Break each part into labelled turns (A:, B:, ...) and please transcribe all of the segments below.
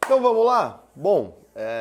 A: Então vamos lá? Bom,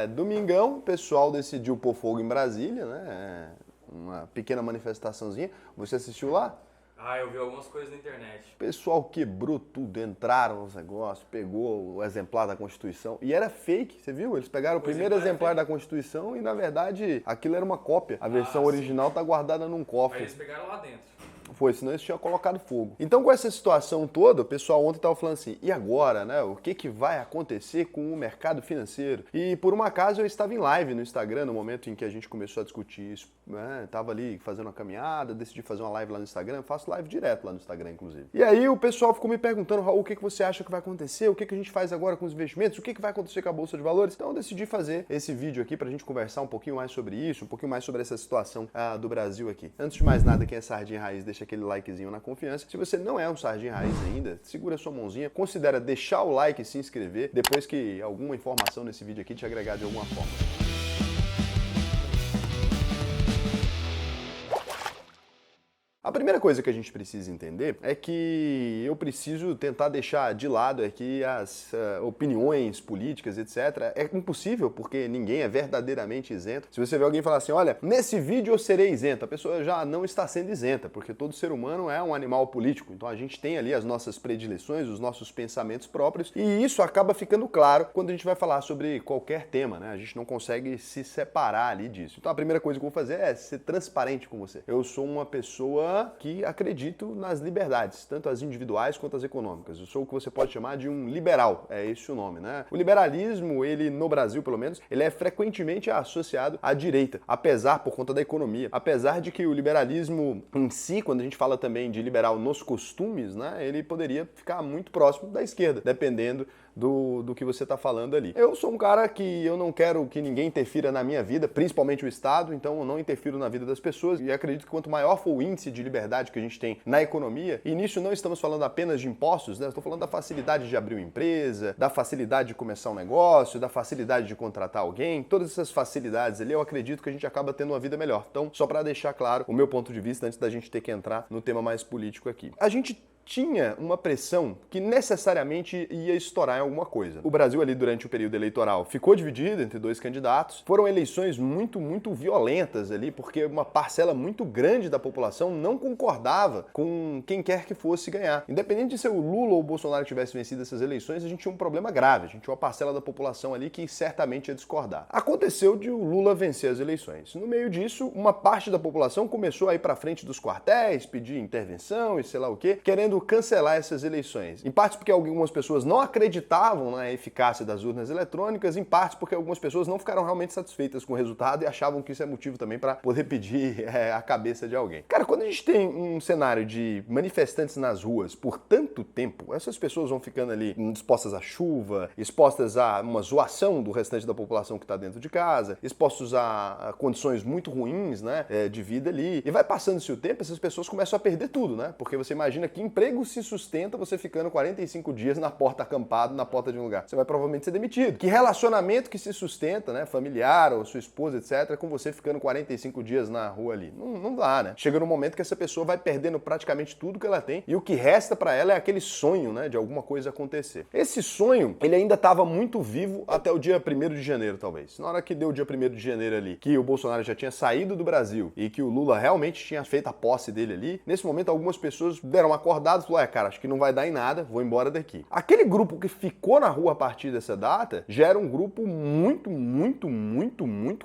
A: domingão, o pessoal decidiu pôr fogo em Brasília, né? Uma pequena manifestaçãozinha. Você assistiu lá?
B: Ah, eu vi algumas coisas na internet.
A: O pessoal quebrou tudo, entraram nos negócios, pegou o exemplar da Constituição e era fake, você viu? Eles pegaram o primeiro exemplar da Constituição e, na verdade, aquilo era uma cópia. A versão original tá guardada num
B: Mas
A: cofre.
B: eles pegaram lá dentro.
A: Foi, senão eles tinham colocado fogo. Então, com essa situação toda, o pessoal ontem estava falando assim, e agora, né? O que vai acontecer com o mercado financeiro? E por um acaso eu estava em live no Instagram no momento em que a gente começou a discutir isso, né? Tava ali fazendo uma caminhada, decidi fazer uma live lá no Instagram, faço live direto lá no Instagram, inclusive. E aí o pessoal ficou me perguntando, Raul, o que você acha que vai acontecer? O que a gente faz agora com os investimentos? O que vai acontecer com a Bolsa de Valores? Então eu decidi fazer esse vídeo aqui pra gente conversar um pouquinho mais sobre isso, um pouquinho mais sobre essa situação do Brasil aqui. Antes de mais nada, quem é Sardinha Raiz, deixa aquele likezinho na confiança. Se você não é um Sardinha Raiz ainda, segura a sua mãozinha, considera deixar o like e se inscrever depois que alguma informação nesse vídeo aqui te agregar de alguma forma. A primeira coisa que a gente precisa entender é que eu preciso tentar deixar de lado aqui as opiniões políticas, etc. É impossível, porque ninguém é verdadeiramente isento. Se você vê alguém falar assim, olha, nesse vídeo eu serei isento, a pessoa já não está sendo isenta, porque todo ser humano é um animal político. Então a gente tem ali as nossas predileções, os nossos pensamentos próprios, e isso acaba ficando claro quando a gente vai falar sobre qualquer tema, né? A gente não consegue se separar ali disso. Então a primeira coisa que eu vou fazer é ser transparente com você. Eu sou uma pessoa que acredito nas liberdades, tanto as individuais quanto as econômicas. Eu sou o que você pode chamar de um liberal, é esse o nome, né? O liberalismo, ele no Brasil pelo menos, ele é frequentemente associado à direita, apesar por conta da economia, apesar de que o liberalismo em si, quando a gente fala também de liberal nos costumes, né, ele poderia ficar muito próximo da esquerda, dependendo do que você está falando ali. Eu sou um cara que eu não quero que ninguém interfira na minha vida, principalmente o Estado, então eu não interfiro na vida das pessoas e acredito que quanto maior for o índice de liberdade que a gente tem na economia, e nisso não estamos falando apenas de impostos, né? Estou falando da facilidade de abrir uma empresa, da facilidade de começar um negócio, da facilidade de contratar alguém, todas essas facilidades ali, eu acredito que a gente acaba tendo uma vida melhor. Então, só para deixar claro o meu ponto de vista antes da gente ter que entrar no tema mais político aqui. A gente tinha uma pressão que necessariamente ia estourar em alguma coisa. O Brasil ali durante o período eleitoral ficou dividido entre dois candidatos. Foram eleições muito violentas ali, porque uma parcela muito grande da população não concordava com quem quer que fosse ganhar. Independente de ser o Lula ou o Bolsonaro que tivesse vencido essas eleições, a gente tinha um problema grave. A gente tinha uma parcela da população ali que certamente ia discordar. Aconteceu de o Lula vencer as eleições. No meio disso, uma parte da população começou a ir para frente dos quartéis, pedir intervenção e sei lá o quê, querendo cancelar essas eleições. Em parte porque algumas pessoas não acreditavam na eficácia das urnas eletrônicas, em parte porque algumas pessoas não ficaram realmente satisfeitas com o resultado e achavam que isso é motivo também para poder pedir a cabeça de alguém. Cara, quando a gente tem um cenário de manifestantes nas ruas por tanto tempo, essas pessoas vão ficando ali expostas à chuva, expostas a uma zoação do restante da população que está dentro de casa, expostos a condições muito ruins, né, de vida ali, e vai passando-se o tempo, essas pessoas começam a perder tudo, né, porque você imagina que emprego se sustenta você ficando 45 dias na porta acampado, na porta de um lugar. Você vai provavelmente ser demitido. Que relacionamento que se sustenta, né, familiar ou sua esposa, etc., com você ficando 45 dias na rua ali? Não dá, né? Chega num momento que essa pessoa vai perdendo praticamente tudo que ela tem e o que resta pra ela é aquele sonho, né, de alguma coisa acontecer. Esse sonho, ele ainda estava muito vivo até o dia 1º de janeiro, talvez. Na hora que deu o dia 1º de janeiro ali, que o Bolsonaro já tinha saído do Brasil e que o Lula realmente tinha feito a posse dele ali, nesse momento algumas pessoas deram uma acordada e falaram, cara, acho que não vai dar em nada, vou embora daqui. Aquele grupo que ficou na rua a partir dessa data já era um grupo muito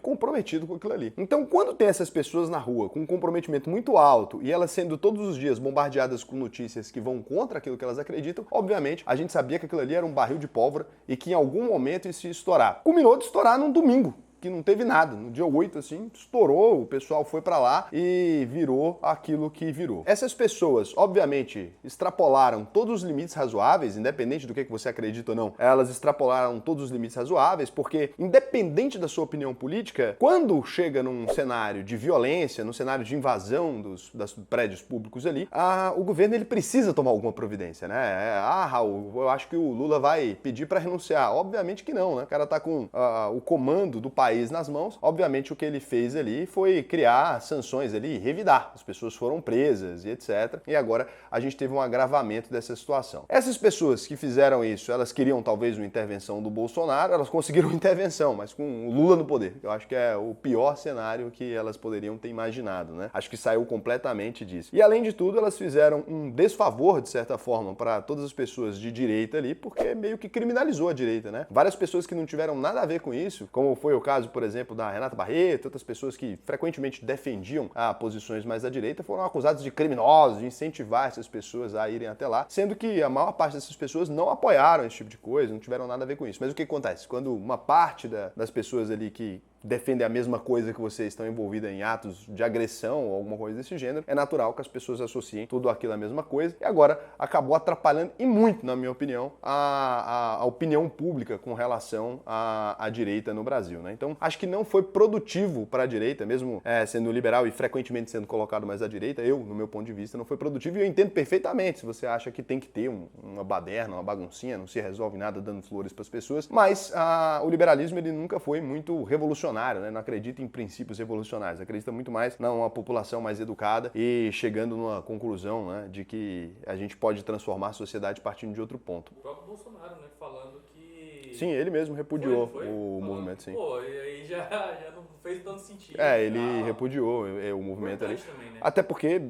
A: comprometido com aquilo ali. Então, quando tem essas pessoas na rua com um comprometimento muito alto e elas sendo todos os dias bombardeadas com notícias que vão contra aquilo que elas acreditam, obviamente, a gente sabia que aquilo ali era um barril de pólvora e que em algum momento isso ia estourar. Culminou de estourar num domingo, que não teve nada. No dia 8, assim, estourou, o pessoal foi pra lá e virou aquilo que virou. Essas pessoas, obviamente, extrapolaram todos os limites razoáveis, independente do que você acredita ou não, elas extrapolaram todos os limites razoáveis, porque, independente da sua opinião política, quando chega num cenário de violência, num cenário de invasão dos prédios públicos ali, o governo ele precisa tomar alguma providência, né? Raul, eu acho que o Lula vai pedir pra renunciar. Obviamente que não, né? O cara tá com o comando do país país nas mãos, obviamente o que ele fez ali foi criar sanções ali, revidar. As pessoas foram presas e etc. E agora a gente teve um agravamento dessa situação. Essas pessoas que fizeram isso, elas queriam talvez uma intervenção do Bolsonaro, elas conseguiram uma intervenção, mas com o Lula no poder. Eu acho que é o pior cenário que elas poderiam ter imaginado, né? Acho que saiu completamente disso. E além de tudo, elas fizeram um desfavor, de certa forma, para todas as pessoas de direita ali, porque meio que criminalizou a direita, né? Várias pessoas que não tiveram nada a ver com isso, como foi o caso, por exemplo, da Renata Barreto, outras pessoas que frequentemente defendiam posições mais à direita, foram acusados de criminosos, de incentivar essas pessoas a irem até lá, sendo que a maior parte dessas pessoas não apoiaram esse tipo de coisa, não tiveram nada a ver com isso. Mas o que acontece? Quando uma parte das pessoas ali que defendem a mesma coisa que vocês estão envolvidas em atos de agressão ou alguma coisa desse gênero, é natural que as pessoas associem tudo aquilo à mesma coisa e agora acabou atrapalhando e muito, na minha opinião, a opinião pública com relação à direita no Brasil, né? Então, acho que não foi produtivo para a direita, mesmo sendo liberal e frequentemente sendo colocado mais à direita, no meu ponto de vista, não foi produtivo e eu entendo perfeitamente se você acha que tem que ter uma baderna, uma baguncinha, não se resolve nada dando flores para as pessoas, mas o liberalismo ele nunca foi muito revolucionário, né? Não acredita em princípios revolucionários, acredita muito mais numa população mais educada e chegando numa conclusão, né, de que a gente pode transformar a sociedade partindo de outro ponto.
B: O próprio Bolsonaro, né, falando que...
A: Sim, ele mesmo repudiou
B: foi
A: o movimento, sim.
B: Pô, e aí já não fez tanto sentido.
A: Ele repudiou o movimento ali.
B: Também, né?
A: Até porque,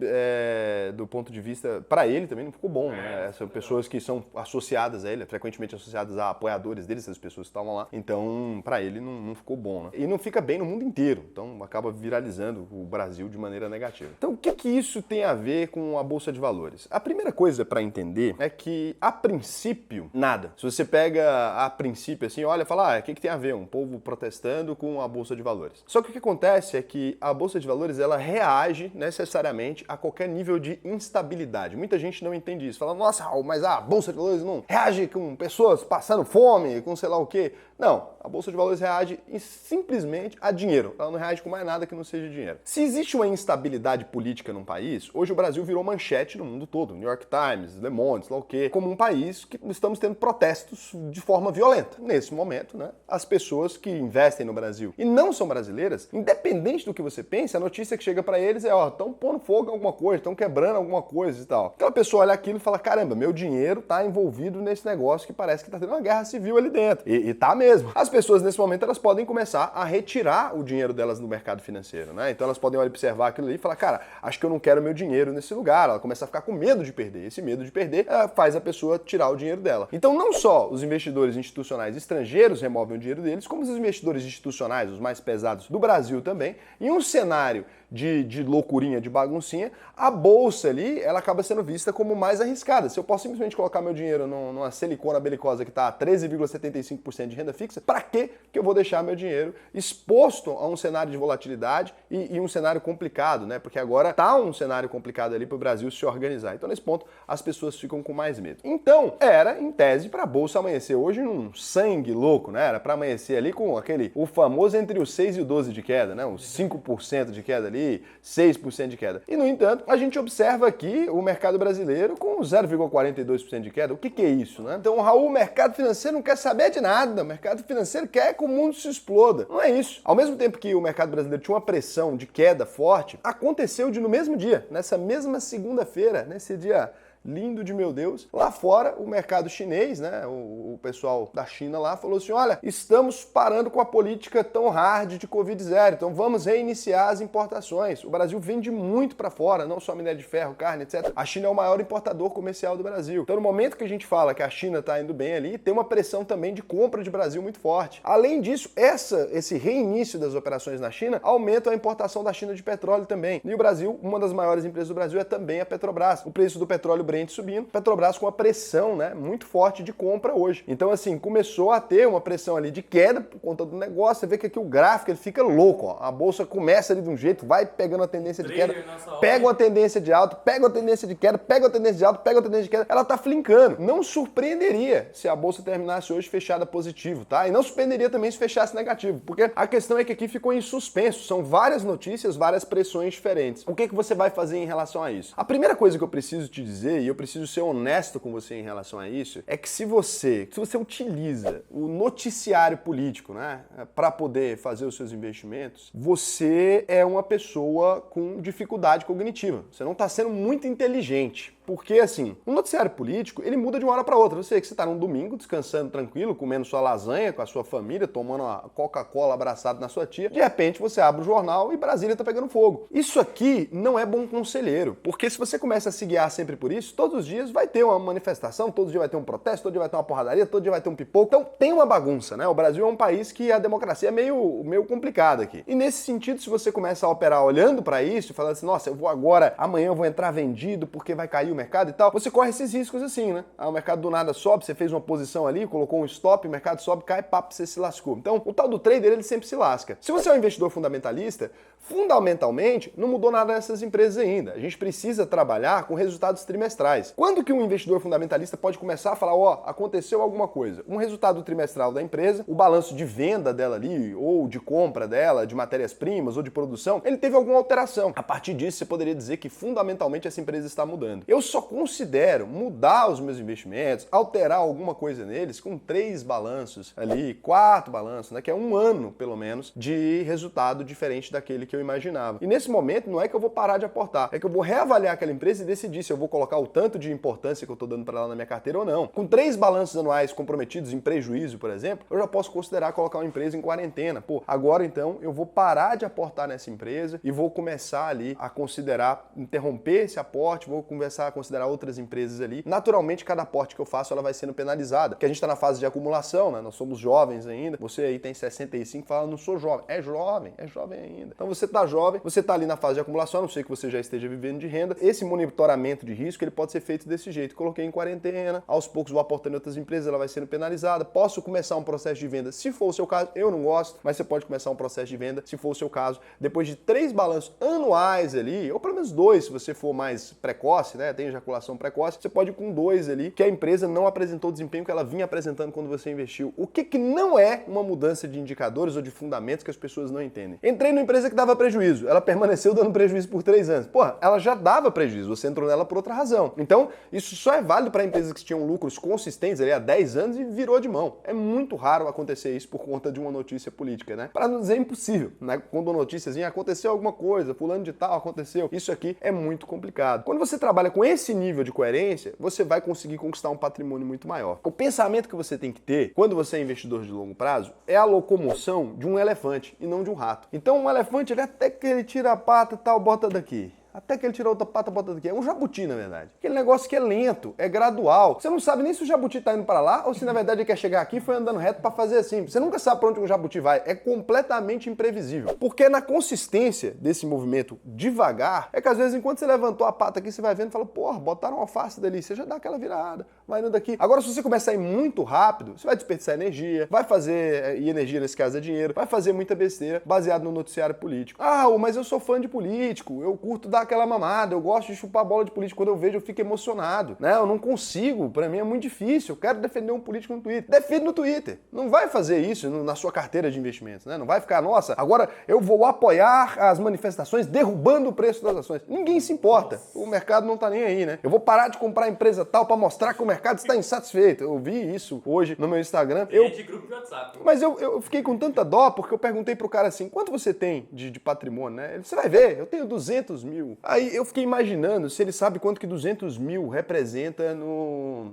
A: do ponto de vista, para ele também não ficou bom, né? São pessoas que são associadas a ele, frequentemente associadas a apoiadores dele, essas pessoas que estavam lá. Então, para ele não ficou bom, né? E não fica bem no mundo inteiro. Então, acaba viralizando o Brasil de maneira negativa. Então, o que isso tem a ver com a Bolsa de Valores? A primeira coisa para entender é que, a princípio, nada. Se você pega a princípio assim, olha e fala, o que tem a ver um povo protestando com a Bolsa de Valores? Só que o que acontece é que a Bolsa de Valores, ela reage necessariamente a qualquer nível de instabilidade. Muita gente não entende isso. Fala, nossa, Raul, mas a Bolsa de Valores não reage com pessoas passando fome, com sei lá o quê. Não, a Bolsa de Valores reage simplesmente a dinheiro. Ela não reage com mais nada que não seja dinheiro. Se existe uma instabilidade política num país, hoje o Brasil virou manchete no mundo todo. New York Times, Le Monde, sei lá o quê. Como um país que estamos tendo protestos de forma violenta. Nesse momento, né, as pessoas que investem no Brasil e não são brasileiras, independente do que você pense, a notícia que chega pra eles é, estão pondo fogo em alguma coisa, estão quebrando alguma coisa e tal. Aquela pessoa olha aquilo e fala, caramba, meu dinheiro tá envolvido nesse negócio que parece que tá tendo uma guerra civil ali dentro. E tá mesmo. As pessoas, nesse momento, elas podem começar a retirar o dinheiro delas no mercado financeiro, né? Então elas podem observar aquilo ali e falar, cara, acho que eu não quero meu dinheiro nesse lugar. Ela começa a ficar com medo de perder. Esse medo de perder faz a pessoa tirar o dinheiro dela. Então não só os investidores institucionais estrangeiros removem o dinheiro deles, como os investidores institucionais, os mais pesados do Brasil também, em um cenário de loucurinha, de baguncinha, a bolsa ali, ela acaba sendo vista como mais arriscada. Se eu posso simplesmente colocar meu dinheiro numa silicona belicosa que está a 13,75% de renda fixa, para que eu vou deixar meu dinheiro exposto a um cenário de volatilidade e um cenário complicado, né? Porque agora tá um cenário complicado ali para o Brasil se organizar. Então, nesse ponto, as pessoas ficam com mais medo. Então, era, em tese, para a bolsa amanhecer hoje num sangue louco, né? Era para amanhecer ali com o famoso entre os 6 e o 12 de queda, né? Os 5% de queda ali, 6% de queda. E, no entanto, a gente observa aqui o mercado brasileiro com 0,42% de queda. O que é isso, né? Então, Raul, o mercado financeiro não quer saber de nada. O mercado financeiro quer que o mundo se exploda. Não é isso. Ao mesmo tempo que o mercado brasileiro tinha uma pressão de queda forte, aconteceu no mesmo dia, nessa mesma segunda-feira, nesse dia lindo de meu Deus. Lá fora, o mercado chinês, né, o pessoal da China lá falou assim, olha, estamos parando com a política tão hard de Covid-0, então vamos reiniciar as importações. O Brasil vende muito para fora, não só minério de ferro, carne, etc. A China é o maior importador comercial do Brasil. Então, no momento que a gente fala que a China está indo bem ali, tem uma pressão também de compra de Brasil muito forte. Além disso, esse reinício das operações na China aumenta a importação da China de petróleo também. E o Brasil, uma das maiores empresas do Brasil é também a Petrobras. O preço do petróleo Brent subindo, Petrobras com uma pressão, né, muito forte de compra hoje. Então, assim, começou a ter uma pressão ali de queda por conta do negócio. Você vê que aqui o gráfico ele fica louco, ó. A bolsa começa ali de um jeito, vai pegando a tendência de queda, pega uma tendência de alta, pega uma tendência de queda, pega uma tendência de alta, pega uma tendência de queda. Ela tá flincando. Não surpreenderia se a bolsa terminasse hoje fechada positivo, tá? E não surpreenderia também se fechasse negativo, porque a questão é que aqui ficou em suspenso. São várias notícias, várias pressões diferentes. O que você vai fazer em relação a isso? A primeira coisa que eu preciso te dizer, e eu preciso ser honesto com você em relação a isso, é que se você utiliza o noticiário político, né, para poder fazer os seus investimentos, você é uma pessoa com dificuldade cognitiva. Você não está sendo muito inteligente. Porque, assim, o noticiário político, ele muda de uma hora para outra. Você que você está num domingo, descansando tranquilo, comendo sua lasanha com a sua família, tomando uma Coca-Cola abraçado na sua tia, de repente você abre o jornal e Brasília está pegando fogo. Isso aqui não é bom conselheiro, porque se você começa a se guiar sempre por isso, todos os dias vai ter uma manifestação, todos os dias vai ter um protesto, todo dia vai ter uma porradaria, todo dia vai ter um pipoco. Então tem uma bagunça, né? O Brasil é um país que a democracia é meio complicada aqui. E nesse sentido, se você começa a operar olhando para isso, falando assim, nossa, eu vou agora, amanhã eu vou entrar vendido porque vai cair o mercado e tal, você corre esses riscos assim, né? O mercado do nada sobe, você fez uma posição ali, colocou um stop, o mercado sobe, cai, papo, você se lascou. Então, o tal do trader, ele sempre se lasca. Se você é um investidor fundamentalista, fundamentalmente, não mudou nada nessas empresas ainda. A gente precisa trabalhar com resultados trimestrais. Quando que um investidor fundamentalista pode começar a falar, ó, aconteceu alguma coisa? Um resultado trimestral da empresa, o balanço de venda dela ali, ou de compra dela, de matérias-primas, ou de produção, ele teve alguma alteração. A partir disso, você poderia dizer que fundamentalmente essa empresa está mudando. Eu só considero mudar os meus investimentos, alterar alguma coisa neles com 3 balanços ali, 4 balanços, né, que é um ano, pelo menos, de resultado diferente daquele que eu imaginava. E nesse momento não é que eu vou parar de aportar, é que eu vou reavaliar aquela empresa e decidir se eu vou colocar o tanto de importância que eu estou dando para ela na minha carteira ou não. Com 3 balanços anuais comprometidos em prejuízo, por exemplo, eu já posso considerar colocar uma empresa em quarentena. Pô, agora então eu vou parar de aportar nessa empresa e vou começar ali a considerar, interromper esse aporte, vou começar a considerar outras empresas ali. Naturalmente, cada aporte que eu faço, ela vai sendo penalizada, porque a gente está na fase de acumulação, né? Nós somos jovens ainda. Você aí tem 65 e fala, não sou jovem. É jovem ainda. Então você tá jovem, você tá ali na fase de acumulação, a não sei que você já esteja vivendo de renda. Esse monitoramento de risco, ele pode ser feito desse jeito. Coloquei em quarentena, aos poucos vou aportando em outras empresas, ela vai sendo penalizada. Posso começar um processo de venda, se for o seu caso. Eu não gosto, mas você pode começar um processo de venda, se for o seu caso. Depois de 3 balanços anuais ali, ou pelo menos 2, se você for mais precoce, né? Tem ejaculação precoce, você pode ir com 2 ali, que a empresa não apresentou o desempenho que ela vinha apresentando quando você investiu. O que não é uma mudança de indicadores ou de fundamentos que as pessoas não entendem? Entrei numa empresa que dava prejuízo, ela permaneceu dando prejuízo por 3 anos. Porra, ela já dava prejuízo, você entrou nela por outra razão. Então, isso só é válido para empresas que tinham lucros consistentes ali há 10 anos e virou de mão. É muito raro acontecer isso por conta de uma notícia política, né? Para não dizer impossível, né? Quando a noticiazinha aconteceu alguma coisa, fulano de tal aconteceu, isso aqui é muito complicado. Quando você trabalha com esse nível de coerência, você vai conseguir conquistar um patrimônio muito maior. O pensamento que você tem que ter quando você é investidor de longo prazo é a locomoção de um elefante e não de um rato. Então um elefante, ele até que ele tira a pata e tal, bota daqui. Até que ele tira outra pata, bota daqui. É um jabuti, na verdade. Aquele negócio que é lento, é gradual. Você não sabe nem se o jabuti tá indo para lá ou se, na verdade, ele quer chegar aqui e foi andando reto para fazer assim. Você nunca sabe para onde um jabuti vai. É completamente imprevisível. Porque na consistência desse movimento devagar, é que às vezes, enquanto você levantou a pata aqui, você vai vendo e fala, porra, botaram uma alface dali. Você já dá aquela virada, vai indo daqui. Agora, se você começar a ir muito rápido, você vai desperdiçar energia, vai fazer, e energia nesse caso é dinheiro, vai fazer muita besteira baseado no noticiário político. Ah, mas eu sou fã de político, eu curto dar aquela mamada, eu gosto de chupar bola de político, quando eu vejo eu fico emocionado, né? Eu não consigo, pra mim é muito difícil, eu quero defender um político no Twitter. Defende no Twitter. Não vai fazer isso na sua carteira de investimentos, né? Não vai ficar, nossa, agora eu vou apoiar as manifestações derrubando o preço das ações. Ninguém se importa. O mercado não tá nem aí, né? Eu vou parar de comprar empresa tal pra mostrar que o mercado está insatisfeito. Eu vi isso hoje no meu Instagram.
B: De grupo de WhatsApp.
A: Mas eu fiquei com tanta dó porque eu perguntei pro cara assim, quanto você tem de patrimônio, né? Ele, você vai ver, eu tenho 200 mil. Aí eu fiquei imaginando se ele sabe quanto que 200 mil representa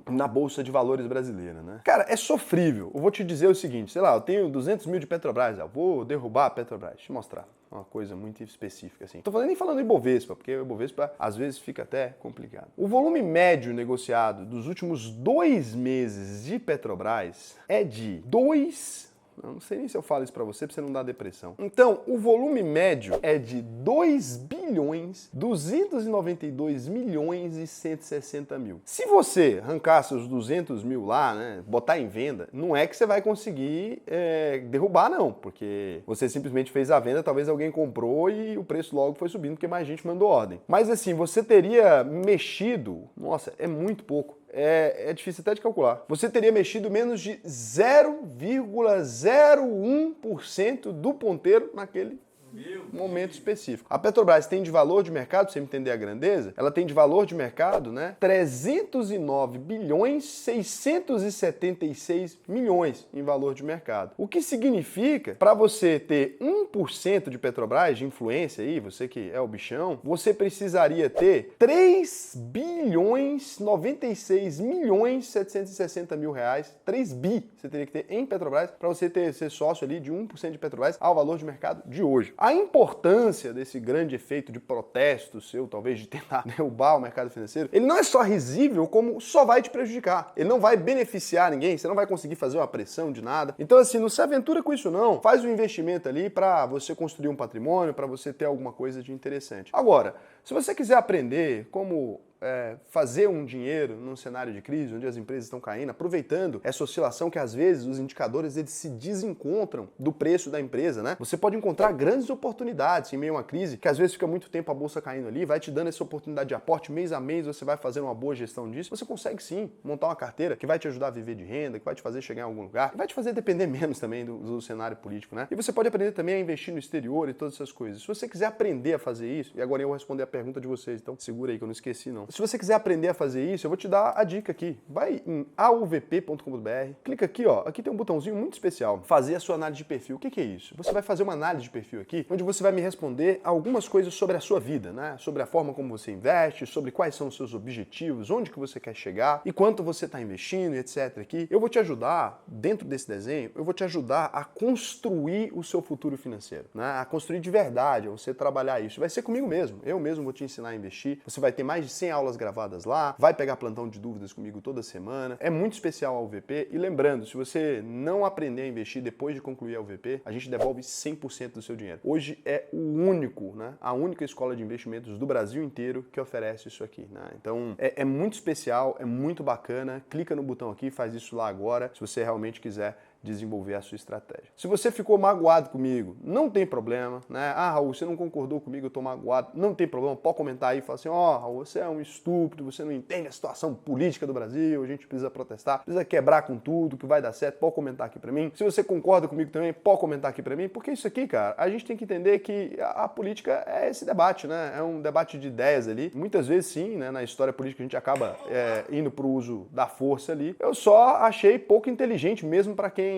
A: na Bolsa de Valores brasileira, né? Cara, é sofrível. Eu vou te dizer o seguinte, sei lá, eu tenho 200 mil de Petrobras, eu vou derrubar a Petrobras. Deixa eu mostrar. Uma coisa muito específica, assim. Tô nem falando em Ibovespa, porque o Ibovespa às vezes fica até complicado. O volume médio negociado dos últimos 2 meses de Petrobras é de 2... Eu não sei nem se eu falo isso pra você não dar depressão. Então, o volume médio é de 2 bilhões 292 milhões e 160 mil. Se você arrancar seus 200 mil lá, né, botar em venda, não é que você vai conseguir derrubar, não, porque você simplesmente fez a venda, talvez alguém comprou e o preço logo foi subindo porque mais gente mandou ordem. Mas assim, você teria mexido, nossa, é muito pouco. É difícil até de calcular. Você teria mexido menos de 0,01% do ponteiro naquele Momento específico. A Petrobras tem de valor de mercado, pra você entender a grandeza, ela tem de valor de mercado, né, 309 bilhões 676 milhões em valor de mercado. O que significa, para você ter 1% de Petrobras, de influência aí, você que é o bichão, você precisaria ter 3 bilhões 96 milhões 760 mil reais, 3 bi você teria que ter em Petrobras para você ser sócio ali de 1% de Petrobras ao valor de mercado de hoje. A importância desse grande efeito de protesto seu, talvez de tentar derrubar o mercado financeiro, ele não é só risível, como só vai te prejudicar. Ele não vai beneficiar ninguém, você não vai conseguir fazer uma pressão de nada. Então assim, não se aventura com isso não. Faz um investimento ali para você construir um patrimônio, para você ter alguma coisa de interessante. Agora, se você quiser aprender como fazer um dinheiro num cenário de crise, onde as empresas estão caindo, aproveitando essa oscilação que às vezes os indicadores eles se desencontram do preço da empresa, né? Você pode encontrar grandes oportunidades em meio a uma crise, que às vezes fica muito tempo a bolsa caindo ali, vai te dando essa oportunidade de aporte mês a mês, você vai fazendo uma boa gestão disso, você consegue sim montar uma carteira que vai te ajudar a viver de renda, que vai te fazer chegar em algum lugar, que vai te fazer depender menos também do cenário político, né? E você pode aprender também a investir no exterior e todas essas coisas. Se você quiser aprender a fazer isso, e agora eu vou responder a pergunta de vocês, então segura aí que eu não esqueci não. Se você quiser aprender a fazer isso, eu vou te dar a dica aqui. Vai em auvp.com.br, clica aqui, ó. Aqui tem um botãozinho muito especial. Fazer a sua análise de perfil. O que é isso? Você vai fazer uma análise de perfil aqui, onde você vai me responder algumas coisas sobre a sua vida, né? Sobre a forma como você investe, sobre quais são os seus objetivos, onde que você quer chegar e quanto você está investindo, etc. Aqui. Eu vou te ajudar, dentro desse desenho, eu vou te ajudar a construir o seu futuro financeiro, né? A construir de verdade, a você trabalhar isso. Vai ser comigo mesmo. Eu mesmo vou te ensinar a investir. Você vai ter mais de 100 aulas gravadas lá, vai pegar plantão de dúvidas comigo toda semana. É muito especial a UVP. E lembrando, se você não aprender a investir depois de concluir a UVP, a gente devolve 100% do seu dinheiro. Hoje é o único, né? A única escola de investimentos do Brasil inteiro que oferece isso aqui, né? Então é muito especial, é muito bacana. Clica no botão aqui, faz isso lá agora, se você realmente quiser desenvolver a sua estratégia. Se você ficou magoado comigo, não tem problema, né? Ah, Raul, você não concordou comigo, eu tô magoado. Não tem problema, pode comentar aí e falar assim, ó, Raul, você é um estúpido, você não entende a situação política do Brasil, a gente precisa protestar, precisa quebrar com tudo, que vai dar certo, pode comentar aqui pra mim. Se você concorda comigo também, pode comentar aqui pra mim, porque isso aqui, cara, a gente tem que entender que a política é esse debate, né? É um debate de ideias ali. Muitas vezes, sim, né? Na história política a gente acaba indo pro uso da força ali. Eu só achei pouco inteligente mesmo pra quem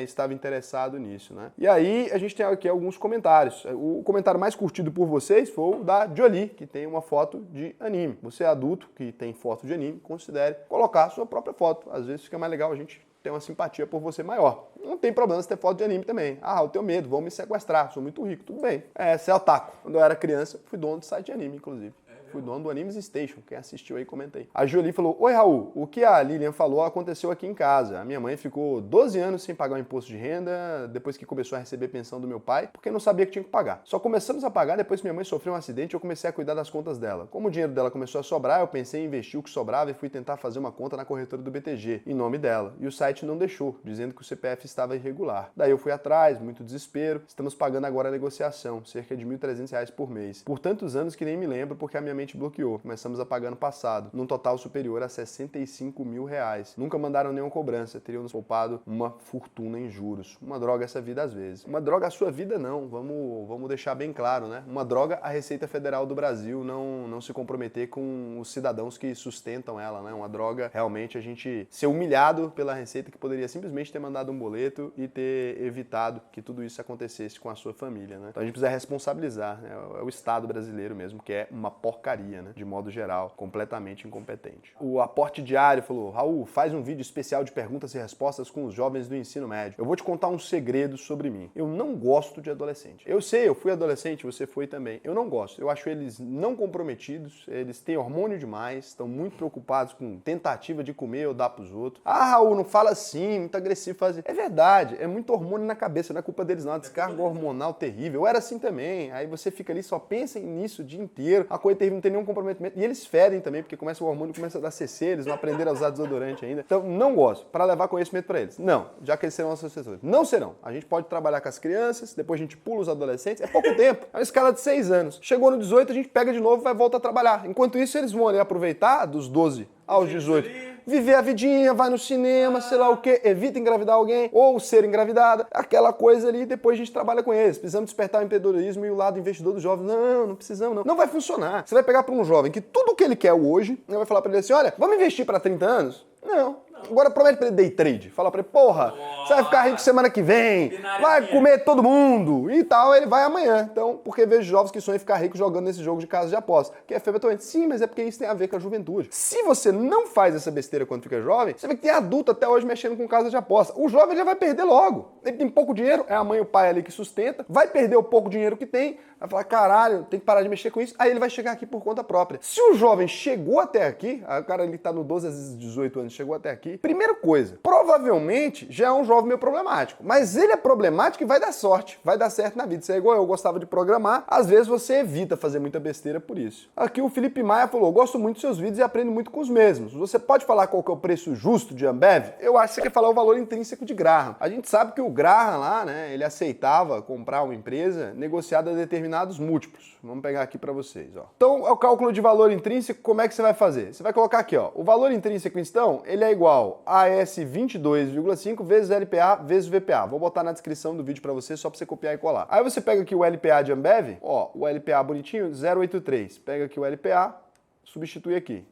A: estava interessado nisso, né? E aí a gente tem aqui alguns comentários. O comentário mais curtido por vocês foi o da Jolie, que tem uma foto de anime. Você é adulto que tem foto de anime, considere colocar a sua própria foto. Às vezes fica mais legal a gente ter uma simpatia por você maior. Não tem problema se ter foto de anime também. Ah, eu tenho medo, vão me sequestrar, sou muito rico, tudo bem. Você é otaku. Quando eu era criança, fui dono de site de anime, inclusive. Fui dono do Animes Station. Quem assistiu aí, comentei. A Jolie falou, oi Raul, o que a Lilian falou aconteceu aqui em casa. A minha mãe ficou 12 anos sem pagar o imposto de renda depois que começou a receber pensão do meu pai, porque não sabia que tinha que pagar. Só começamos a pagar depois que minha mãe sofreu um acidente e eu comecei a cuidar das contas dela. Como o dinheiro dela começou a sobrar, eu pensei em investir o que sobrava e fui tentar fazer uma conta na corretora do BTG, em nome dela. E o site não deixou, dizendo que o CPF estava irregular. Daí eu fui atrás, muito desespero. Estamos pagando agora a negociação, cerca de R$ 1.300 por mês. Por tantos anos que nem me lembro porque a minha mente bloqueou. Começamos a pagar no passado, num total superior a R$65 mil. Nunca mandaram nenhuma cobrança, teriam nos poupado uma fortuna em juros. Uma droga essa vida às vezes. Uma droga a sua vida não, vamos deixar bem claro, né? Uma droga a Receita Federal do Brasil não se comprometer com os cidadãos que sustentam ela, né? Uma droga realmente a gente ser humilhado pela Receita que poderia simplesmente ter mandado um boleto e ter evitado que tudo isso acontecesse com a sua família, né? Então a gente precisa responsabilizar, né? É o Estado brasileiro mesmo, que é uma porcaria, né? De modo geral, completamente incompetente. O Aporte Diário falou, Raul, faz um vídeo especial de perguntas e respostas com os jovens do ensino médio. Eu vou te contar um segredo sobre mim. Eu não gosto de adolescente. Eu sei, eu fui adolescente, você foi também. Eu não gosto. Eu acho eles não comprometidos, eles têm hormônio demais, estão muito preocupados com tentativa de comer ou dar pros outros. Ah, Raul, não fala assim, muito agressivo. É verdade, é muito hormônio na cabeça, não é culpa deles não, é descarga hormonal terrível. Eu era assim também. Aí você fica ali, só pensa nisso o dia inteiro, a coisa terrível, não tem nenhum comprometimento. E eles fedem também, porque começa o hormônio, começa a dar CC, eles não aprenderam a usar desodorante ainda. Então, não gosto. Para levar conhecimento para eles. Não, já que eles serão nossos assessores. Não serão. A gente pode trabalhar com as crianças, depois a gente pula os adolescentes. É pouco tempo. É uma escala de 6 anos. Chegou no 18, a gente pega de novo e vai voltar a trabalhar. Enquanto isso, eles vão ali aproveitar dos 12 aos 18. viver a vidinha, vai no cinema, sei lá o quê, evita engravidar alguém ou ser engravidada, aquela coisa ali, depois a gente trabalha com eles. Precisamos despertar o empreendedorismo e o lado investidor dos jovens. Não, não precisamos não. Não vai funcionar. Você vai pegar para um jovem que tudo que ele quer hoje, vai falar para ele assim, olha, vamos investir para 30 anos? Não. Agora promete pra ele day trade. Fala pra ele, porra, você vai ficar rico semana que vem, vai comer todo mundo e tal, ele vai amanhã. Então, porque vejo jovens que sonham em ficar rico jogando nesse jogo de casa de aposta, que é febre. Sim, mas é porque isso tem a ver com a juventude. Se você não faz essa besteira quando fica jovem, você vê que tem adulto até hoje mexendo com casa de aposta. O jovem já vai perder logo. Ele tem pouco dinheiro, é a mãe e o pai ali que sustenta, vai perder o pouco dinheiro que tem, vai falar, caralho, tem que parar de mexer com isso. Aí ele vai chegar aqui por conta própria. Se o jovem chegou até aqui, o cara ele tá no 12 às 18 anos, chegou até aqui, primeira coisa, provavelmente já é um jovem meio problemático, mas ele é problemático e vai dar sorte, vai dar certo na vida. Isso é igual eu gostava de programar, às vezes você evita fazer muita besteira por isso. Aqui o Felipe Maia falou, gosto muito dos seus vídeos e aprendo muito com os mesmos. Você pode falar qual que é o preço justo de Ambev? Eu acho que você quer falar o valor intrínseco de Graham. A gente sabe que o Graham lá, né, ele aceitava comprar uma empresa negociada a determinados múltiplos. Vamos pegar aqui para vocês, ó. Então, o cálculo de valor intrínseco, como é que você vai fazer? Você vai colocar aqui, ó, o valor intrínseco, então, ele é igual a AS 22,5 vezes LPA vezes VPA. Vou botar na descrição do vídeo para você, só para você copiar e colar. Aí você pega aqui o LPA de Ambev, ó, o LPA bonitinho, 0,83. Pega aqui o LPA, substitui aqui.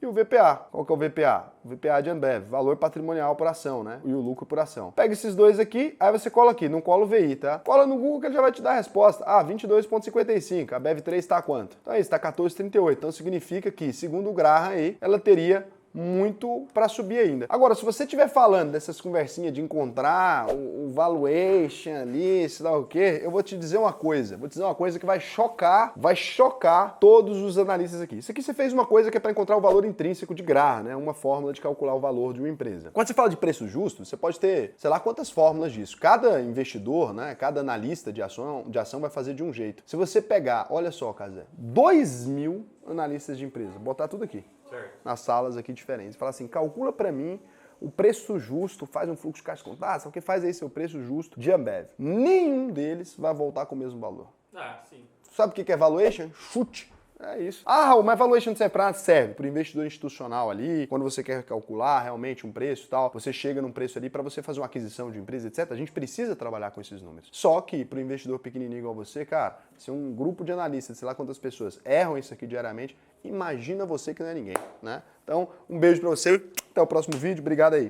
A: E o VPA, qual que é o VPA? O VPA de Ambev, valor patrimonial por ação, né? E o lucro por ação. Pega esses dois aqui, aí você cola aqui, não cola o VI, tá? Cola no Google que ele já vai te dar a resposta. Ah, 22,55, a Ambev 3 está quanto? Então é isso, está 14,38. Então significa que, segundo o Graham aí, ela teria muito para subir ainda. Agora, se você estiver falando dessas conversinhas de encontrar o valuation ali, sei lá o quê, eu vou te dizer uma coisa. Vou te dizer uma coisa que vai chocar todos os analistas aqui. Isso aqui você fez uma coisa que é para encontrar o valor intrínseco de Graham, né? Uma fórmula de calcular o valor de uma empresa. Quando você fala de preço justo, você pode ter, sei lá, quantas fórmulas disso. Cada investidor, né? Cada analista de ação vai fazer de um jeito. Se você pegar, olha só, Casé, 2.000 analistas de empresa, botar tudo aqui. Nas salas aqui diferentes. Fala assim, calcula para mim o preço justo, faz um fluxo de caixa contada, sabe o que faz aí seu preço justo de Ambev? Nenhum deles vai voltar com o mesmo valor.
B: Ah, sim.
A: Sabe o que é valuation? Chute. É isso. Ah, Raul, mas valuation serve para nada? Serve para o investidor institucional ali, quando você quer calcular realmente um preço e tal, você chega num preço ali para você fazer uma aquisição de empresa, etc. A gente precisa trabalhar com esses números. Só que para o investidor pequenininho igual você, cara, se um grupo de analistas, sei lá quantas pessoas, erram isso aqui diariamente, imagina você que não é ninguém, né? Então, um beijo para você, até o próximo vídeo, obrigado aí.